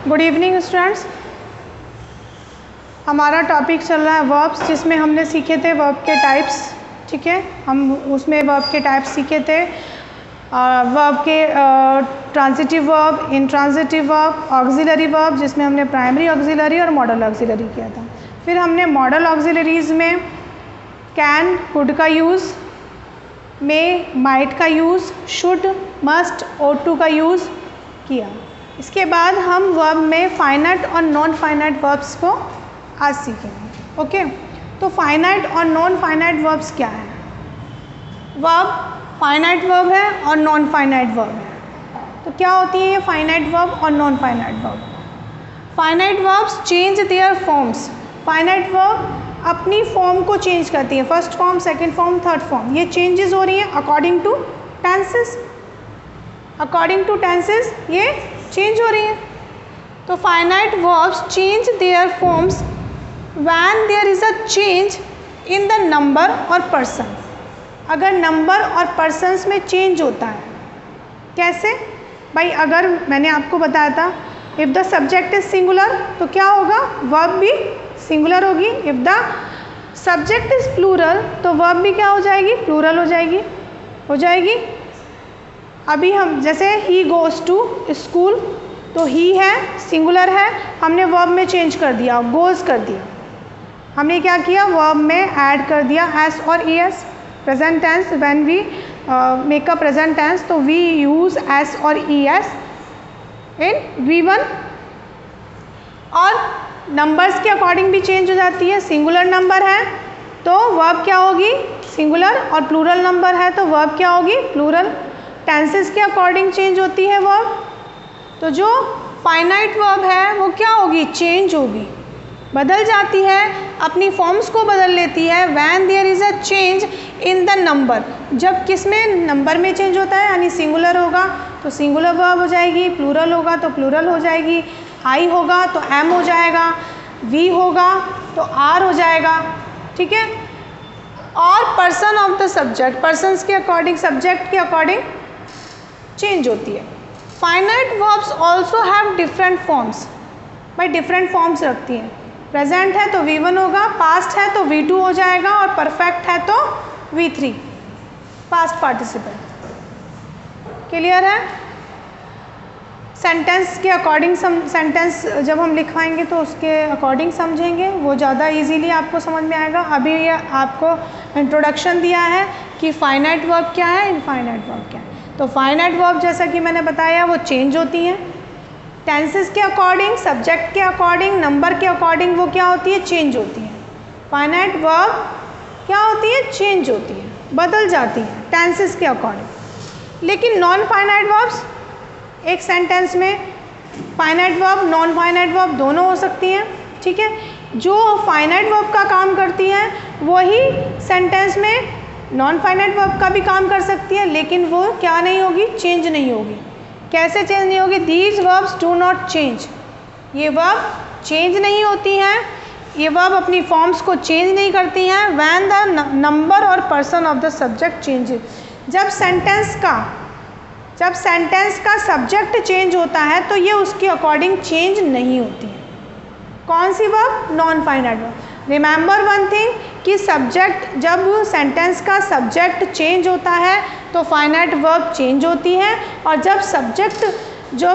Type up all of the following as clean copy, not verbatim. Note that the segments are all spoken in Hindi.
Good evening students. हमारा टॉपिक चल रहा है वर्ब्स, जिसमें हमने सीखे थे वर्ब के टाइप्स। ठीक है, हम उसमें वर्ब के टाइप्स सीखे थे। वर्ब के transitive verb, intransitive verb, auxiliary verb, जिसमें हमने प्राइमरी ऑक्सिलरी और मॉडल ऑक्सिलरी किया था। फिर हमने मॉडल ऑक्सिलरीज में कैन, कुड का यूज़, मे, माइट का use, should, must, ought to का यूज़ किया। इसके बाद हम वर्ब में फाइनाइट और नॉन फाइनाइट वर्ब्स को आज सीखेंगे। ओके, तो फाइनाइट और नॉन फाइनाइट वर्ब्स क्या है? वर्ब फाइनाइट वर्ब है और नॉन फाइनाइट वर्ब है। तो क्या होती है ये फाइनाइट वर्ब और non finite verb? Finite verbs change their forms. Finite verb अपनी फॉर्म को चेंज करती है, first form, second form, third form. ये चेंजेस हो रही हैं according to tenses. According to tenses ये चेंज हो रही हैं। तो finite verbs change their forms when there is a change in the number और पर्सन। अगर नंबर और पर्सन्स में चेंज होता है। कैसे भाई? अगर मैंने आपको बताया था if the subject is singular तो क्या होगा? वर्ब भी सिंगुलर होगी। If the subject is plural तो वर्ब भी क्या हो जाएगी? प्लूरल हो जाएगी। अभी हम जैसे ही गोज़ टू स्कूल, तो ही है, सिंगुलर है, हमने वर्ब में चेंज कर दिया, गोज़ कर दिया। हमने क्या किया? वर्ब में ऐड कर दिया एस और E S. Present tense, when we make a present tense तो वी यूज़ एस और ई एस इन V1। और नंबर्स के अकॉर्डिंग भी चेंज हो जाती है। सिंगुलर नंबर है तो वर्ब क्या होगी? सिंगुलर, और प्लूरल नंबर है तो वर्ब क्या होगी? प्लूरल। टेंसेस के अकॉर्डिंग चेंज होती है वर्ब। तो जो फाइनाइट वर्ब है वो क्या होगी? चेंज होगी, बदल जाती है, अपनी फॉर्म्स को बदल लेती है। When there is a change in the number, जब किस में? नंबर में चेंज होता है, यानी सिंगुलर होगा तो सिंगुलर वर्ब हो जाएगी, प्लूरल होगा तो प्लूरल हो जाएगी, आई होगा तो एम हो जाएगा, वी होगा तो आर हो जाएगा। ठीक है। और person of the subject, persons के अकॉर्डिंग, सब्जेक्ट के अकॉर्डिंग चेंज होती है। Finite verbs also have different forms. भाई डिफरेंट फॉर्म्स रखती हैं। प्रेजेंट है तो V1 होगा, पास्ट है तो V2 हो जाएगा, और परफेक्ट है तो V3, पास्ट पार्टिसिपल। क्लियर है? सेंटेंस के अकॉर्डिंग सेंटेंस जब हम लिखवाएंगे तो उसके अकॉर्डिंग समझेंगे, वो ज़्यादा इजीली आपको समझ में आएगा। अभी ये आपको इंट्रोडक्शन दिया है कि फाइनाइट वर्ब क्या है, इनफाइनाइट वर्ब क्या है। तो फाइनाइट वर्ब जैसा कि मैंने बताया वो चेंज होती हैं टेंसेस के अकॉर्डिंग, सब्जेक्ट के अकॉर्डिंग, नंबर के अकॉर्डिंग। वो क्या होती है? चेंज होती है। फाइनाइट वर्ब क्या होती है? चेंज होती है, बदल जाती है टेंसेस के अकॉर्डिंग। लेकिन नॉन फाइनाइट वर्ब्स, एक सेंटेंस में finite verb, non finite verb दोनों हो सकती हैं। ठीक है। जो फाइनाइट वर्ब का काम करती हैं वही सेंटेंस में नॉन फाइनाइट वर्ब का भी काम कर सकती है, लेकिन वो क्या नहीं होगी? चेंज नहीं होगी। कैसे चेंज नहीं होगी? These verbs do not change. ये वर्ब चेंज नहीं होती हैं, ये वर्ब अपनी फॉर्म्स को चेंज नहीं करती हैं। व्हेन द नंबर और person of the subject changes, जब सेंटेंस का सब्जेक्ट चेंज होता है तो ये उसके अकॉर्डिंग चेंज नहीं होती है। कौन सी verb? Non finite verb. Remember one thing कि सब्जेक्ट, जब सेंटेंस का सब्जेक्ट चेंज होता है तो फाइनाइट वर्ब चेंज होती है, और जब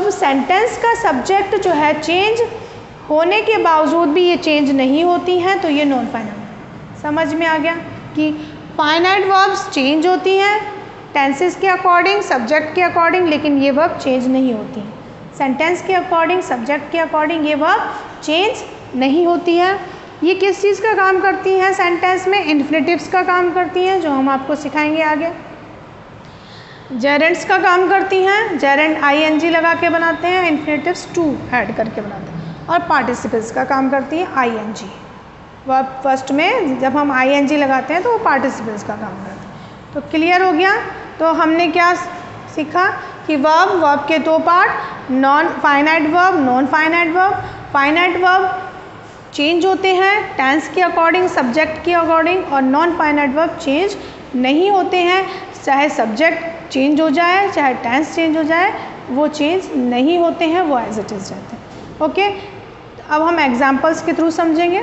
सेंटेंस का सब्जेक्ट जो है चेंज होने के बावजूद भी ये चेंज नहीं होती हैं तो ये नॉन फाइनाइट। समझ में आ गया कि फाइनाइट वर्ब्स चेंज होती हैं टेंसेस के अकॉर्डिंग, सब्जेक्ट के अकॉर्डिंग, लेकिन ये वर्ब चेंज नहीं होती हैं। सेंटेंस के अकॉर्डिंग, सब्जेक्ट के अकॉर्डिंग ये वर्ब चेंज नहीं होती है। ये किस चीज़ का काम करती हैं? सेंटेंस में इन्फिनेटिव्स का काम करती हैं, जो हम आपको सिखाएंगे आगे। जेरेंड्स का काम करती हैं, जेरेंड ING लगा के बनाते हैं, इन्फिनेटिव्स टू ऐड करके बनाते हैं। और पार्टिसिपल्स का काम करती है ING। वर्ब फर्स्ट में जब हम ING लगाते हैं तो वो पार्टिसिपल्स का काम करते हैं। तो क्लियर हो गया? तो हमने क्या सीखा कि वर्ब के दो part, non finite verb, non finite verb. Finite verb change होते हैं टेंस के अकॉर्डिंग, सब्जेक्ट के अकॉर्डिंग, और नॉन फाइनाइट वर्ब चेंज नहीं होते हैं। चाहे सब्जेक्ट चेंज हो जाए, चाहे टेंस चेंज हो जाए, वो चेंज नहीं होते हैं, वो एज इट इज़ रहते हैं। ओके, अब हम एग्जाम्पल्स के थ्रू समझेंगे।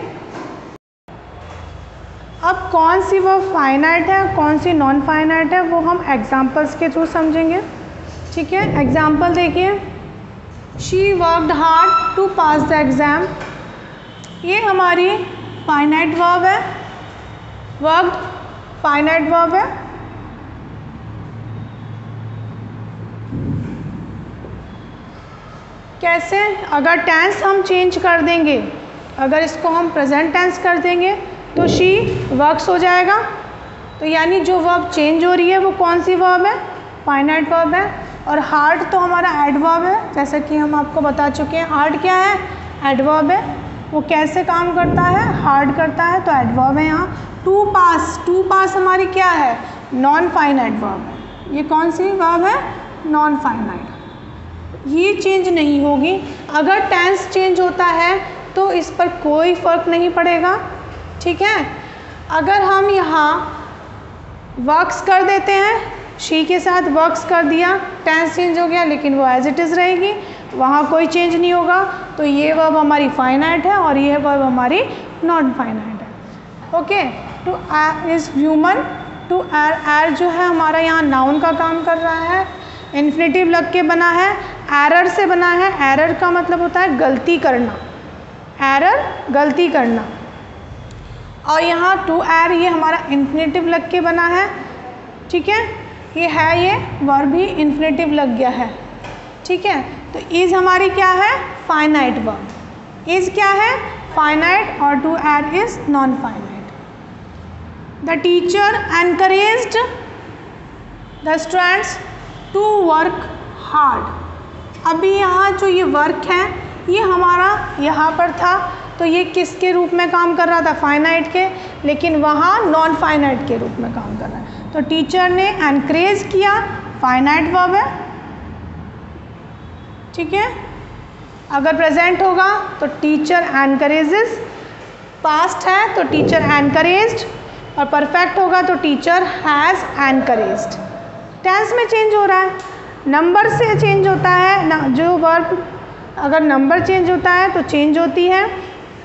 अब कौन सी वर्ब फाइनाइट है, कौन सी नॉन फाइनाइट है, वो हम एग्जाम्पल्स के थ्रू समझेंगे। ठीक है, एग्जाम्पल देखिए, she worked hard to pass the exam. ये हमारी फाइनाइट वर्ब है, वर्कड फाइनाइट वर्ब है। कैसे? अगर टेंस हम चेंज कर देंगे, अगर इसको हम प्रेजेंट टेंस कर देंगे तो शी वर्क्स हो जाएगा। तो यानी जो वर्ब चेंज हो रही है वो कौन सी वर्ब है? फाइनाइट वर्ब है। और हार्ड तो हमारा एडवर्ब है, जैसा कि हम आपको बता चुके हैं। हार्ड क्या है? एडवर्ब है। वो कैसे काम करता है? हार्ड करता है, तो एडवर्ब है यहाँ। टू पास, टू पास हमारी क्या है? नॉन फाइनाइट वर्ब है। ये कौन सी वर्ब है? Non finite. ये चेंज नहीं होगी। अगर टेंस चेंज होता है तो इस पर कोई फ़र्क नहीं पड़ेगा। ठीक है, अगर हम यहाँ वर्क्स कर देते हैं, शी के साथ वर्क्स कर दिया, टेंस चेंज हो गया, लेकिन वो एज इट इज़ रहेगी, वहाँ कोई चेंज नहीं होगा। तो ये वर्ब हमारी फाइनाइट है और ये वर्ब हमारी नॉन फाइनाइट है। Okay, to err is human. To एर, एर जो है हमारा यहाँ नाउन का काम कर रहा है, इन्फिनेटिव लग के बना है, एरर से बना है। एरर का मतलब होता है गलती करना, एरर गलती करना। और यहाँ टू एर ये हमारा इन्फिनेटिव लग के बना है। ठीक है, ये है, ये वर्ब भी इन्फिनेटिव लग गया है। ठीक है, तो इज़ हमारी क्या है? Finite verb. इज़ क्या है? फाइनाइट, और to err is non finite. The teacher encouraged the students to work hard. अभी यहाँ जो ये वर्क है ये हमारा यहाँ पर था, तो ये किसके रूप में काम कर रहा था? फाइनाइट के, लेकिन वहाँ नॉन फाइनाइट के रूप में काम कर रहा है। तो टीचर ने एनकरेज किया, फाइनाइट वर्ब है। ठीक है, अगर प्रेजेंट होगा तो टीचर एनकरेजेस, पास्ट है तो टीचर एनकरेज्ड, और परफेक्ट होगा तो टीचर हैज़ एनकरेज्ड। टेंस में चेंज हो रहा है, नंबर से चेंज होता है। जो वर्ब अगर नंबर चेंज होता है तो चेंज होती है,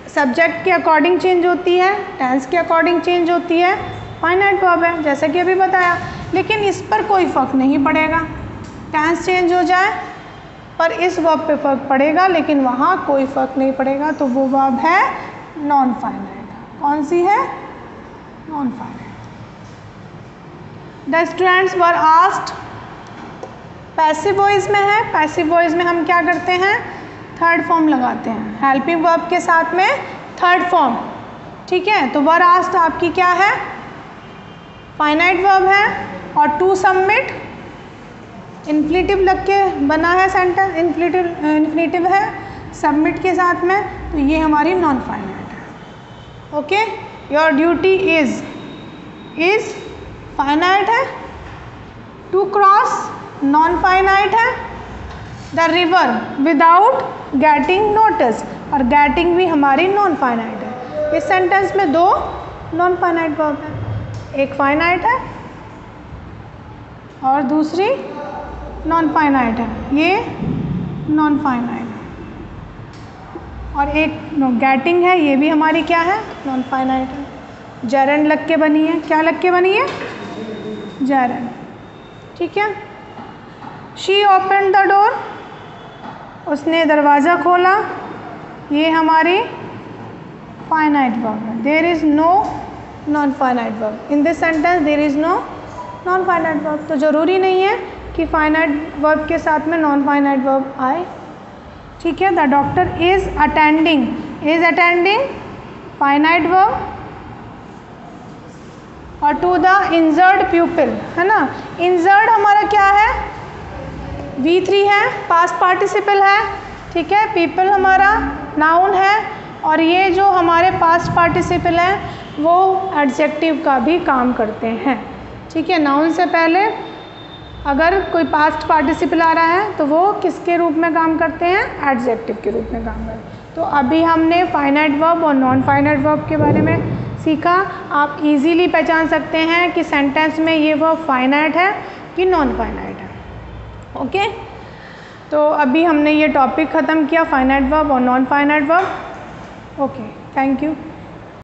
सब्जेक्ट के अकॉर्डिंग चेंज होती है, टेंस के अकॉर्डिंग चेंज होती है। फाइनाइट वर्ब है, जैसा कि अभी बताया, लेकिन इस पर कोई फ़र्क नहीं पड़ेगा। टेंस चेंज हो जाए पर इस वर्ब पे फ़र्क पड़ेगा, लेकिन वहाँ कोई फ़र्क नहीं पड़ेगा। तो वो वर्ब है नॉन फाइनाइट। कौन सी है? Non finite. The students were asked, passive voice में है। पैसिव वॉइस में हम क्या करते हैं? थर्ड फॉर्म लगाते हैं, हेल्पिंग वर्ब के साथ में थर्ड फॉर्म। ठीक है, तो वर आस्क्ड आपकी क्या है? फाइनाइट वर्ब है, और टू सबमिट इन्फिनेटिव लग के बना है सेंटेंस, इन्फिनेटिव है सबमिट के साथ में, तो ये हमारी नॉन फाइनाइट है। Okay, your duty is finite है। टू क्रॉस नॉन फाइनाइट है। The river without getting notice, और गेटिंग भी हमारी नॉन फाइनाइट है। इस सेंटेंस में दो नॉन फाइनाइट वर्ब है, एक फाइनाइट है और दूसरी नॉन फाइनाइट है। ये नॉन फाइनाइट है, और एक गेटिंग है, ये भी हमारी क्या है? नॉन फाइनाइट है। जेरेंड लग के बनी है। क्या लग के बनी है? जेरेंड। ठीक है, शी ओपन द डोर, उसने दरवाज़ा खोला, ये हमारी फाइनाइट वर्ब है। There is no non finite verb in this sentence, there is no non finite verb. तो ज़रूरी नहीं है कि फाइनाइट वर्ब के साथ में नॉन फाइनाइट वर्ब आए। ठीक है, the doctor is attending, is attending finite verb, और टू द इंजर्ड पीपल, है ना। इंजर्ड हमारा क्या है? V3 है, पास्ट पार्टिसिपल है। ठीक है, पीपल हमारा नाउन है, और ये जो हमारे पास्ट पार्टिसिपल हैं वो एडजेक्टिव का भी काम करते हैं। ठीक है, नाउन से पहले अगर कोई पास्ट पार्टिसिपल आ रहा है तो वो किसके रूप में काम करते हैं? एडजेक्टिव के रूप में काम करते हैं। तो अभी हमने फाइनाइट वर्ब और नॉन फाइनाइट वर्ब के बारे में सीखा। आप इजीली पहचान सकते हैं कि सेंटेंस में ये वर्ब फाइनाइट है कि नॉन फाइनाइट है। ओके, तो अभी हमने ये टॉपिक ख़त्म किया फाइनाइट वर्ब और non finite verb. Okay, thank you.